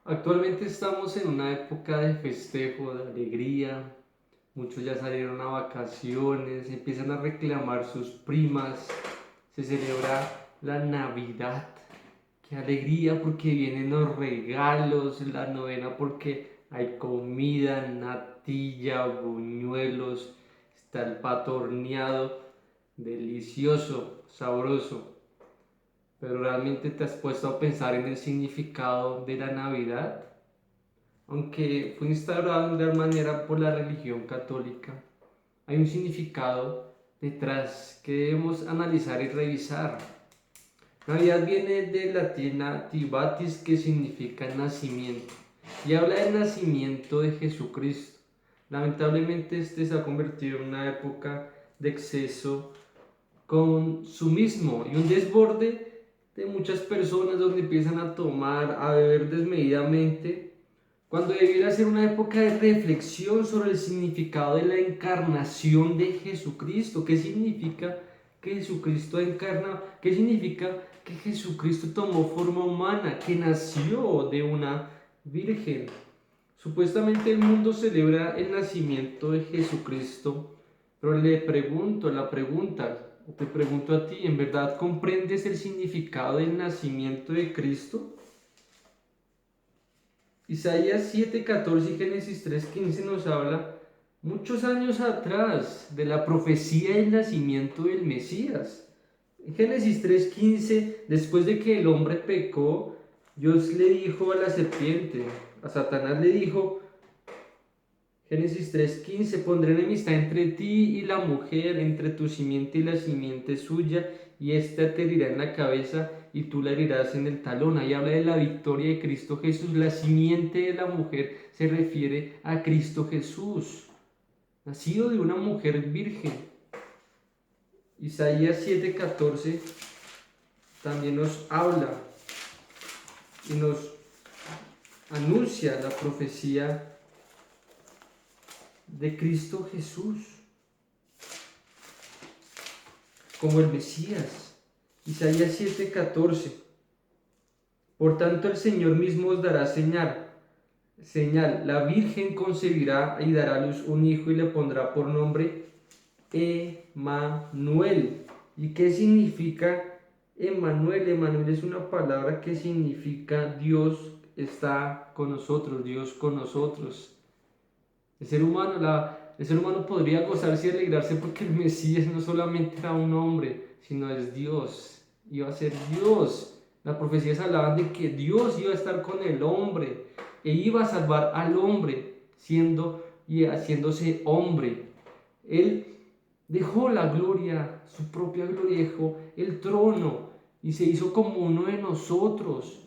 Actualmente estamos en una época de festejo, de alegría. Muchos ya salieron a vacaciones, empiezan a reclamar sus primas. Se celebra la Navidad. Qué alegría porque vienen los regalos, la novena porque hay comida, natilla, buñuelos, está el pato horneado, delicioso, sabroso. Pero ¿realmente te has puesto a pensar en el significado de la Navidad? Aunque fue instaurado en gran manera por la religión católica, hay un significado detrás que debemos analizar y revisar. Navidad viene del latín nativatis, que significa nacimiento, y habla del nacimiento de Jesucristo. Lamentablemente este se ha convertido en una época de exceso consumismo y un desborde de muchas personas donde empiezan a tomar, a beber desmedidamente, cuando debiera ser una época de reflexión sobre el significado de la encarnación de Jesucristo. ¿Qué significa que Jesucristo encarna? ¿Qué significa que Jesucristo tomó forma humana, que nació de una virgen? Supuestamente el mundo celebra el nacimiento de Jesucristo, pero le pregunto, te pregunto a ti, ¿en verdad comprendes el significado del nacimiento de Cristo? Isaías 7:14 y Génesis 3:15 nos habla muchos años atrás de la profecía del nacimiento del Mesías. En Génesis 3:15, después de que el hombre pecó, Dios le dijo a la serpiente, a Satanás le dijo, Génesis 3:15, pondré enemistad entre ti y la mujer, entre tu simiente y la simiente suya, y ésta te herirá en la cabeza y tú la herirás en el talón. Ahí habla de la victoria de Cristo Jesús. La simiente de la mujer se refiere a Cristo Jesús, nacido de una mujer virgen. Isaías 7:14 también nos habla y nos anuncia la profecía de Cristo Jesús como el Mesías. Isaías 7:14. Por tanto el Señor mismo os dará señal, la Virgen concebirá y dará a luz un hijo y le pondrá por nombre Emmanuel. ¿Y qué significa Emmanuel? Emmanuel es una palabra que significa Dios está con nosotros, Dios con nosotros. El ser humano podría gozarse y alegrarse porque el Mesías no solamente era un hombre, sino es Dios. Iba a ser Dios. Las profecías hablaban de que Dios iba a estar con el hombre e iba a salvar al hombre siendo y haciéndose hombre. Él dejó la gloria, su propia gloria, dejó el trono y se hizo como uno de nosotros.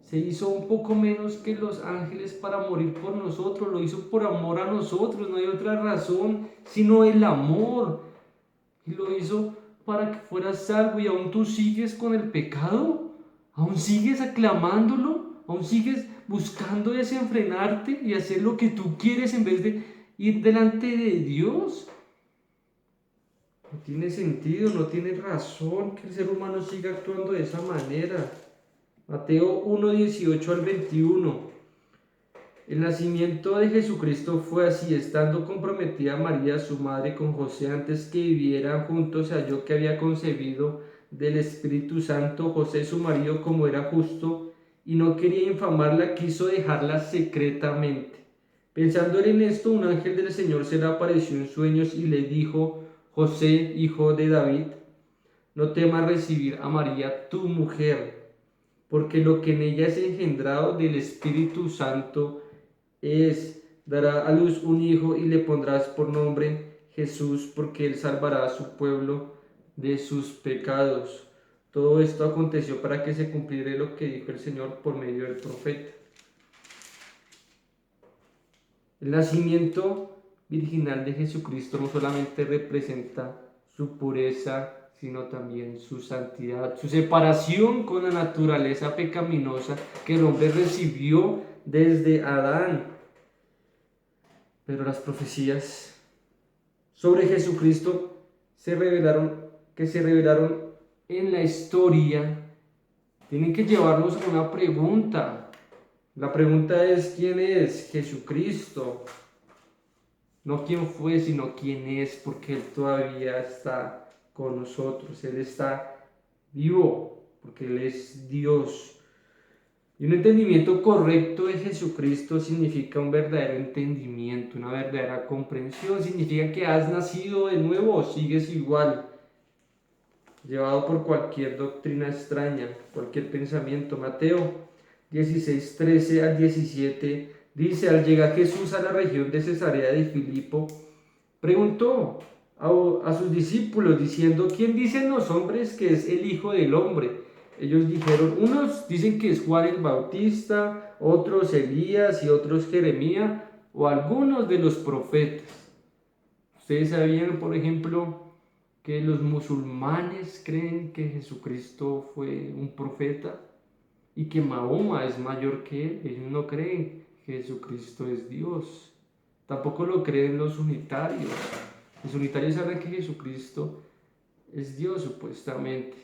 Se hizo un poco menos que los ángeles para morir por nosotros, lo hizo por amor a nosotros, no hay otra razón sino el amor. Y lo hizo para que fueras salvo y aún tú sigues con el pecado, aún sigues aclamándolo, aún sigues buscando desenfrenarte y hacer lo que tú quieres en vez de ir delante de Dios. No tiene sentido, no tiene razón que el ser humano siga actuando de esa manera. Mateo 1:18-21. El nacimiento de Jesucristo fue así: estando comprometida María, su madre, con José, antes que vivieran juntos, se halló que había concebido del Espíritu Santo. José, su marido, como era justo y no quería infamarla, quiso dejarla secretamente. Pensando en esto, un ángel del Señor se le apareció en sueños y le dijo: José, hijo de David, no temas recibir a María, tu mujer, porque lo que en ella es engendrado del Espíritu Santo dará a luz un hijo y le pondrás por nombre Jesús, porque él salvará a su pueblo de sus pecados. Todo esto aconteció para que se cumpliera lo que dijo el Señor por medio del profeta. El nacimiento virginal de Jesucristo no solamente representa su pureza, sino también su santidad, su separación con la naturaleza pecaminosa que el hombre recibió desde Adán. Pero las profecías sobre Jesucristo que se revelaron en la historia, tienen que llevarnos a una pregunta. La pregunta es, ¿quién es Jesucristo? No quién fue, sino quién es, porque Él todavía está con nosotros. Él está vivo, porque Él es Dios. Y un entendimiento correcto de Jesucristo significa un verdadero entendimiento, una verdadera comprensión. Significa que has nacido de nuevo o sigues igual, llevado por cualquier doctrina extraña, cualquier pensamiento. Mateo 16, 13 al 17 dice: al llegar Jesús a la región de Cesarea de Filipo, preguntó a sus discípulos diciendo: ¿quién dicen los hombres que es el Hijo del Hombre? Ellos dijeron: unos dicen que es Juan el Bautista, otros Elías y otros Jeremías o algunos de los profetas. Ustedes sabían, por ejemplo, que los musulmanes creen que Jesucristo fue un profeta y que Mahoma es mayor que él. Ellos no creen que Jesucristo es Dios. Tampoco lo creen los unitarios. Los unitarios saben que Jesucristo es Dios supuestamente.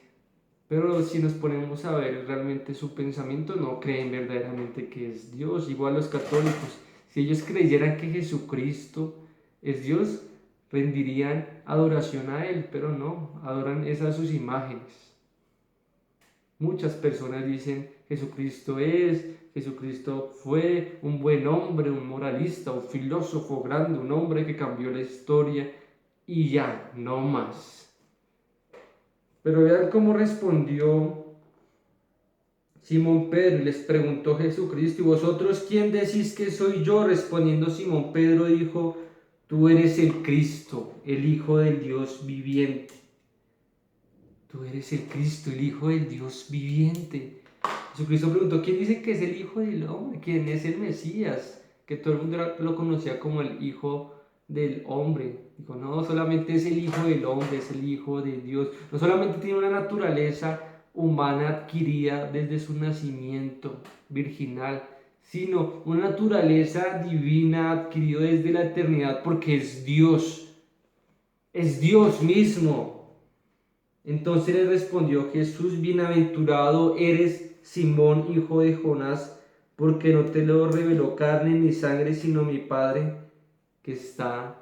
Pero si nos ponemos a ver realmente su pensamiento, no creen verdaderamente que es Dios. Igual los católicos, si ellos creyeran que Jesucristo es Dios, rendirían adoración a Él, pero no, adoran esas sus imágenes. Muchas personas dicen: Jesucristo fue un buen hombre, un moralista, un filósofo grande, un hombre que cambió la historia y ya, no más. Pero vean cómo respondió Simón Pedro y les preguntó Jesucristo: ¿y vosotros quién decís que soy yo? Respondiendo Simón Pedro dijo: tú eres el Cristo, el Hijo del Dios viviente. Tú eres el Cristo, el Hijo del Dios viviente. Jesucristo preguntó: ¿quién dice que es el Hijo del Hombre? ¿Quién es el Mesías? Que todo el mundo lo conocía como el Hijo del Hombre. Dijo: no, solamente es el Hijo del Hombre, es el Hijo de Dios. No solamente tiene una naturaleza humana adquirida desde su nacimiento virginal, sino una naturaleza divina adquirida desde la eternidad, porque es Dios mismo. Entonces le respondió Jesús: bienaventurado eres, Simón, hijo de Jonás, porque no te lo reveló carne ni sangre, sino mi Padre que está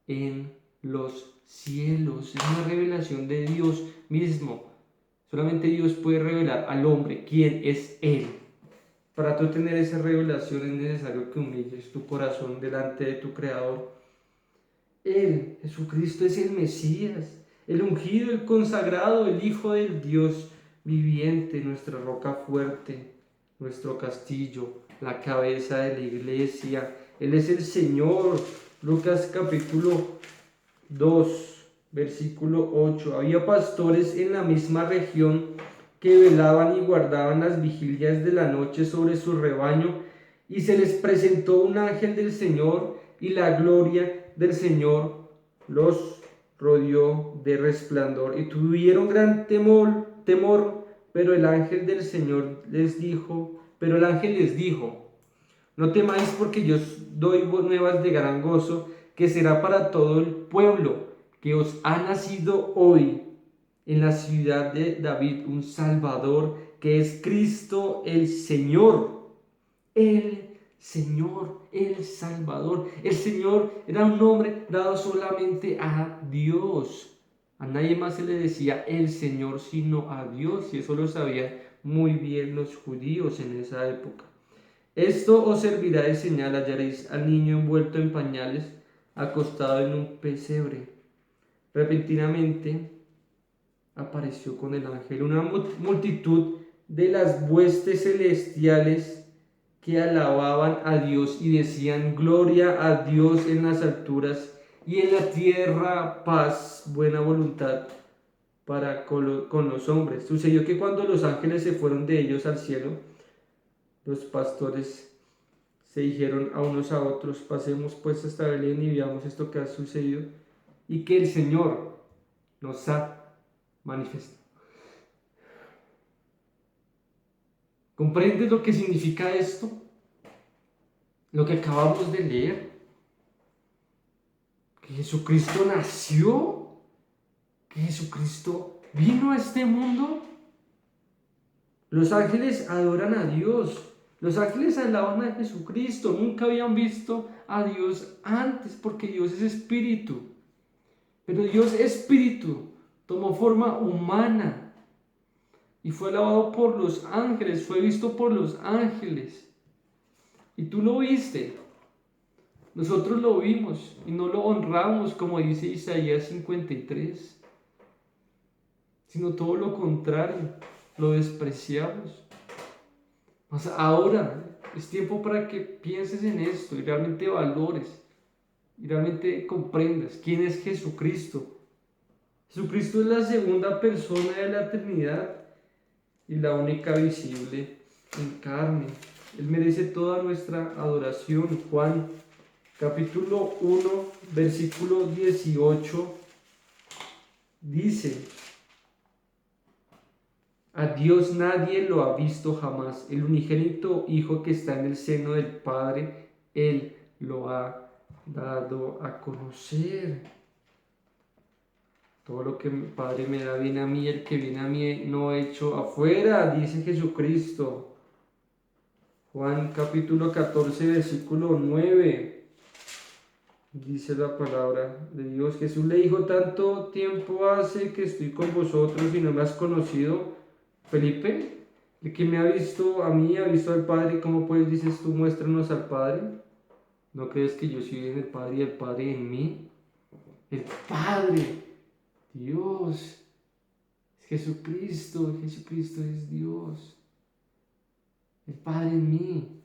en los cielos. Es una revelación de Dios mismo. Solamente Dios puede revelar al hombre quién es Él. Para tú tener esa revelación es necesario que humilles tu corazón delante de tu Creador. Él, Jesucristo, es el Mesías, el ungido, el consagrado, el Hijo del Dios viviente, nuestra roca fuerte, nuestro castillo, la cabeza de la iglesia. Él es el Señor. Lucas capítulo 2, versículo 8. Había pastores en la misma región que velaban y guardaban las vigilias de la noche sobre su rebaño, y se les presentó un ángel del Señor, y la gloria del Señor los rodeó de resplandor, y tuvieron gran temor, pero el ángel les dijo: no temáis, porque yo doy nuevas de gran gozo, que será para todo el pueblo, que os ha nacido hoy en la ciudad de David un Salvador, que es Cristo el Señor. El Señor, el Salvador. El Señor era un nombre dado solamente a Dios. A nadie más se le decía el Señor sino a Dios, y eso lo sabían muy bien los judíos en esa época. Esto os servirá de señal: hallaréis al niño envuelto en pañales, acostado en un pesebre. Repentinamente apareció con el ángel una multitud de las huestes celestiales que alababan a Dios y decían: gloria a Dios en las alturas, y en la tierra paz, buena voluntad para con los hombres. Sucedió que cuando los ángeles se fueron de ellos al cielo, los pastores se dijeron a unos a otros: pasemos pues hasta Belén y veamos esto que ha sucedido y que el Señor nos ha manifestado. ¿Comprendes lo que significa esto? Lo que acabamos de leer. Que Jesucristo nació, que Jesucristo vino a este mundo. Los ángeles adoran a Dios. Los ángeles alaban a Jesucristo, nunca habían visto a Dios antes, porque Dios es espíritu. Pero Dios espíritu tomó forma humana y fue alabado por los ángeles, fue visto por los ángeles. Y tú lo viste, nosotros lo vimos y no lo honramos como dice Isaías 53, sino todo lo contrario, lo despreciamos. Mas ahora es tiempo para que pienses en esto y realmente valores y realmente comprendas quién es Jesucristo. Jesucristo es la segunda persona de la Trinidad y la única visible en carne. Él merece toda nuestra adoración. Juan capítulo 1, versículo 18 dice: a Dios nadie lo ha visto jamás. El unigénito Hijo que está en el seno del Padre, Él lo ha dado a conocer. Todo lo que mi Padre me da viene a mí, el que viene a mí no echo afuera, dice Jesucristo. Juan capítulo 14, versículo 9, dice la palabra de Dios. Jesús le dijo: tanto tiempo hace que estoy con vosotros y no me has conocido, Felipe. El que me ha visto a mí, ha visto al Padre. ¿Cómo pues dices tú, muéstranos al Padre? ¿No crees que yo soy en el Padre y el Padre en mí? El Padre, Dios, es Jesucristo. Jesucristo es Dios. El Padre en mí.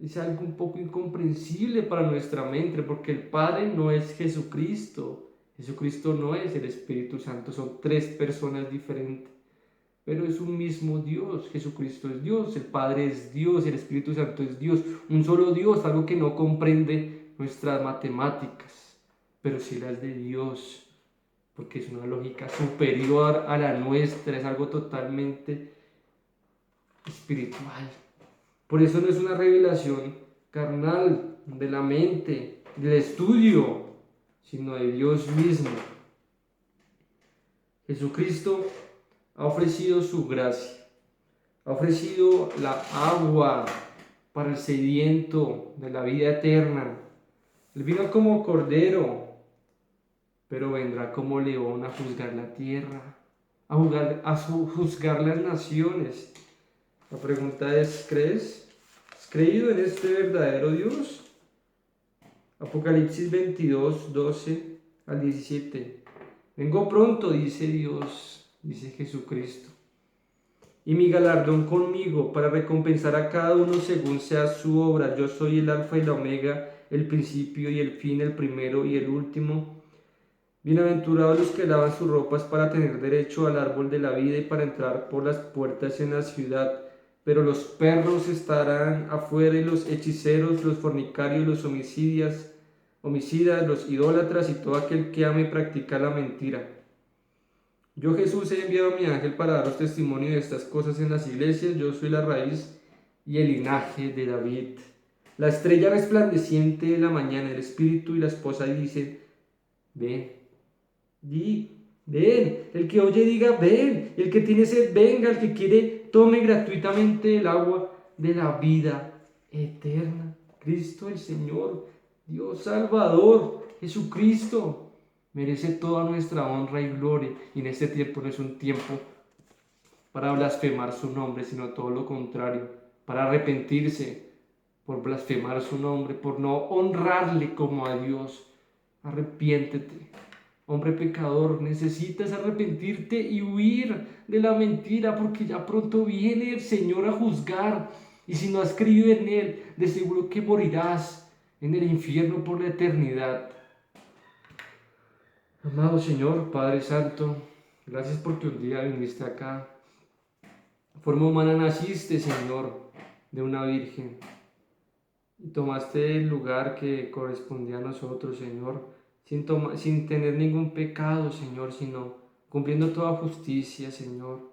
Es algo un poco incomprensible para nuestra mente, porque el Padre no es Jesucristo. Jesucristo no es el Espíritu Santo. Son tres personas diferentes. Pero es un mismo Dios. Jesucristo es Dios, el Padre es Dios, el Espíritu Santo es Dios. Un solo Dios, algo que no comprende nuestras matemáticas, pero sí las de Dios, porque es una lógica superior a la nuestra, es algo totalmente espiritual. Por eso no es una revelación carnal, de la mente, del estudio, sino de Dios mismo. Jesucristo ha ofrecido su gracia, ha ofrecido la agua para el sediento de la vida eterna. Él vino como cordero, pero vendrá como león a juzgar la tierra, a juzgar las naciones. La pregunta es: ¿crees? ¿Has creído en este verdadero Dios? Apocalipsis 22, 12 al 17. Vengo pronto, dice Dios, dice Jesucristo, y mi galardón conmigo para recompensar a cada uno según sea su obra. Yo soy el alfa y la omega, el principio y el fin, el primero y el último. Bienaventurados los que lavan sus ropas para tener derecho al árbol de la vida y para entrar por las puertas en la ciudad. Pero los perros estarán afuera y los hechiceros, los fornicarios, los homicidas, los idólatras y todo aquel que ame y practica la mentira. Yo, Jesús, he enviado a mi ángel para daros testimonio de estas cosas en las iglesias. Yo soy la raíz y el linaje de David, la estrella resplandeciente de la mañana. El espíritu y la esposa dicen: ven. Ven. El que oye diga: ven. El que tiene sed, venga. El que quiere, tome gratuitamente el agua de la vida eterna. Cristo el Señor, Dios Salvador, Jesucristo, merece toda nuestra honra y gloria. Y en este tiempo no es un tiempo para blasfemar su nombre, sino todo lo contrario, para arrepentirse por blasfemar su nombre, por no honrarle como a Dios. Arrepiéntete. Hombre pecador, necesitas arrepentirte y huir de la mentira, porque ya pronto viene el Señor a juzgar. Y si no has creído en Él, de seguro que morirás en el infierno por la eternidad. Amado Señor, Padre Santo, gracias porque un día viniste acá. De forma humana naciste, Señor, de una virgen. Y tomaste el lugar que correspondía a nosotros, Señor, sin tener ningún pecado, Señor, sino cumpliendo toda justicia, Señor.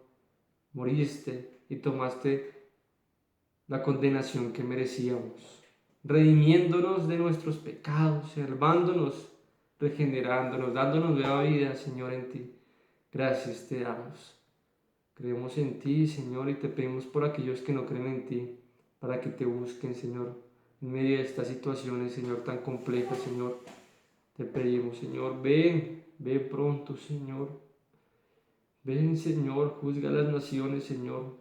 Moriste y tomaste la condenación que merecíamos, redimiéndonos de nuestros pecados, salvándonos, regenerándonos, dándonos nueva vida, Señor, en ti. Gracias te damos. Creemos en ti, Señor, y te pedimos por aquellos que no creen en ti, para que te busquen, Señor, en medio de estas situaciones, Señor, tan complejas, Señor. Te pedimos, Señor, ven pronto, Señor. Ven, Señor, juzga a las naciones, Señor,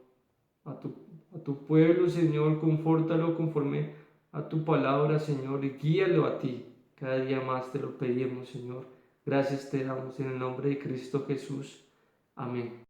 a tu pueblo, Señor, confórtalo conforme a tu palabra, Señor, y guíalo a ti. Cada día más te lo pedimos, Señor. Gracias te damos en el nombre de Cristo Jesús. Amén.